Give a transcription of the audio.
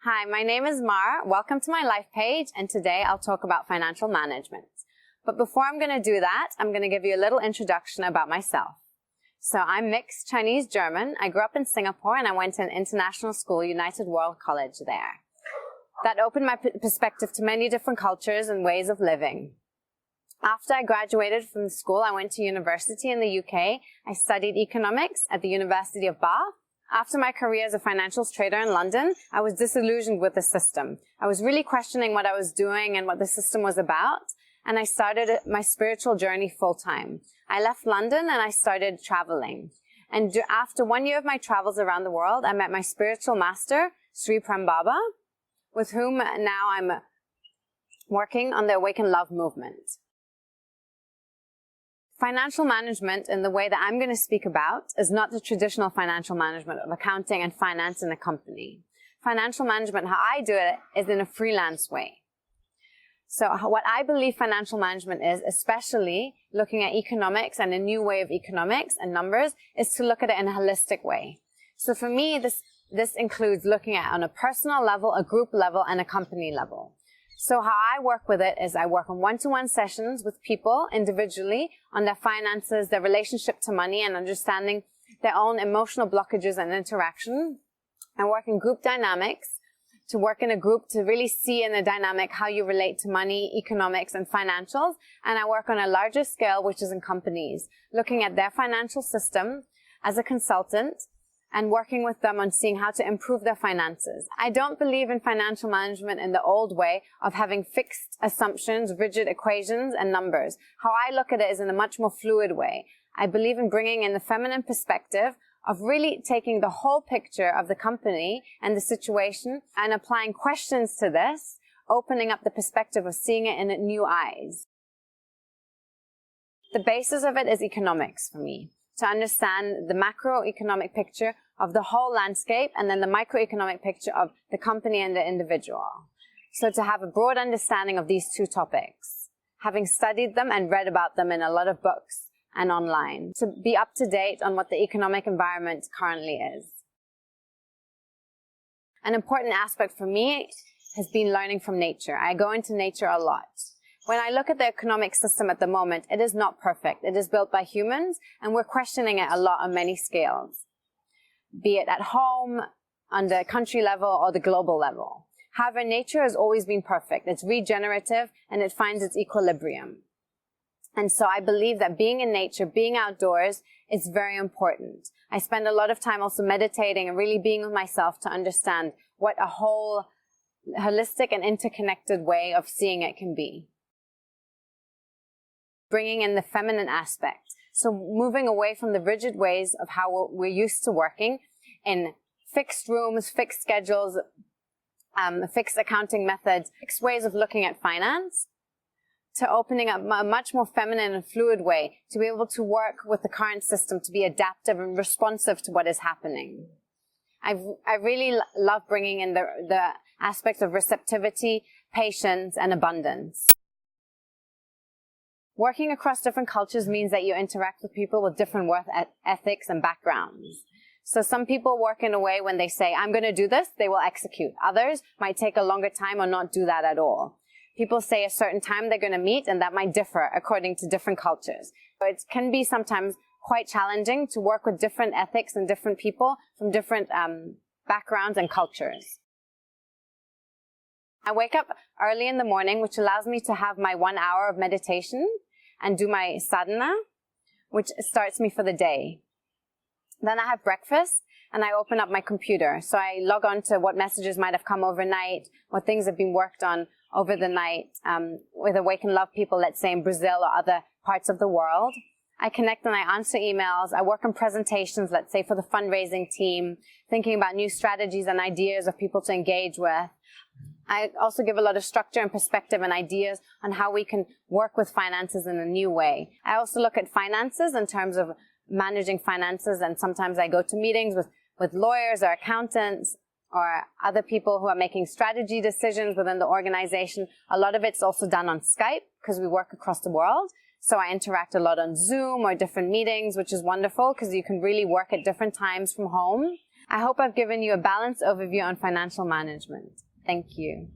Hi, my name is Mar. Welcome to my LifePage, and today I'll talk about financial management. But before I'm going to do that, I'm going to give you a little introduction about myself. So I'm mixed Chinese-German. I grew up in Singapore and I went to an international school, United World College there. That opened my perspective to many different cultures and ways of living. After I graduated from school, I went to university in the UK. I studied economics at the University of Bath. After my career as a financials trader in London, I was disillusioned with the system. I was really questioning what I was doing and what the system was about, and I started my spiritual journey full-time. I left London and I started traveling. And after 1 year of my travels around the world, I met my spiritual master, Sri Prem Baba, with whom now I'm working on the Awaken Love movement. Financial management, in the way that I'm going to speak about, is not the traditional financial management of accounting and finance in a company. Financial management, how I do it, is in a freelance way. So what I believe financial management is, especially looking at economics and a new way of economics and numbers, is to look at it in a holistic way. So for me, this includes looking at on a personal level, a group level, and a company level. So how I work with it is I work on one-to-one sessions with people individually on their finances, their relationship to money, and understanding their own emotional blockages and interaction. I work in group dynamics, to work in a group to really see in the dynamic how you relate to money, economics, and financials. And I work on a larger scale, which is in companies, looking at their financial system as a consultant, and working with them on seeing how to improve their finances. I don't believe in financial management in the old way of having fixed assumptions, rigid equations, and numbers. How I look at it is in a much more fluid way. I believe in bringing in the feminine perspective of really taking the whole picture of the company and the situation and applying questions to this, opening up the perspective of seeing it in new eyes. The basis of it is economics for me, to understand the macroeconomic picture of the whole landscape and then the microeconomic picture of the company and the individual. So to have a broad understanding of these two topics, having studied them and read about them in a lot of books and online, to be up to date on what the economic environment currently is. An important aspect for me has been learning from nature. I go into nature a lot. When I look at the economic system at the moment, it is not perfect. It is built by humans, and we're questioning it a lot on many scales, be it at home, on the country level, or the global level. However, nature has always been perfect. It's regenerative, and it finds its equilibrium. And so I believe that being in nature, being outdoors, is very important. I spend a lot of time also meditating and really being with myself to understand what a whole holistic and interconnected way of seeing it can be. Bringing in the feminine aspect. So moving away from the rigid ways of how we're used to working in fixed rooms, fixed schedules, fixed accounting methods, fixed ways of looking at finance, to opening up a much more feminine and fluid way to be able to work with the current system, to be adaptive and responsive to what is happening. I really love bringing in the aspects of receptivity, patience, and abundance. Working across different cultures means that you interact with people with different work ethics and backgrounds. So some people work in a way when they say, I'm going to do this, they will execute. Others might take a longer time or not do that at all. People say a certain time they're going to meet, and that might differ according to different cultures. So it can be sometimes quite challenging to work with different ethics and different people from different backgrounds and cultures. I wake up early in the morning, which allows me to have my 1 hour of meditation and do my sadhana, which starts me for the day. Then I have breakfast and I open up my computer. So I log on to what messages might have come overnight, what things have been worked on over the night with Awaken Love people, let's say in Brazil or other parts of the world. I connect and I answer emails. I work on presentations, let's say for the fundraising team, thinking about new strategies and ideas of people to engage with. I also give a lot of structure and perspective and ideas on how we can work with finances in a new way. I also look at finances in terms of managing finances, and sometimes I go to meetings with lawyers or accountants or other people who are making strategy decisions within the organization. A lot of it's also done on Skype because we work across the world. So I interact a lot on Zoom or different meetings, which is wonderful because you can really work at different times from home. I hope I've given you a balanced overview on financial management. Thank you.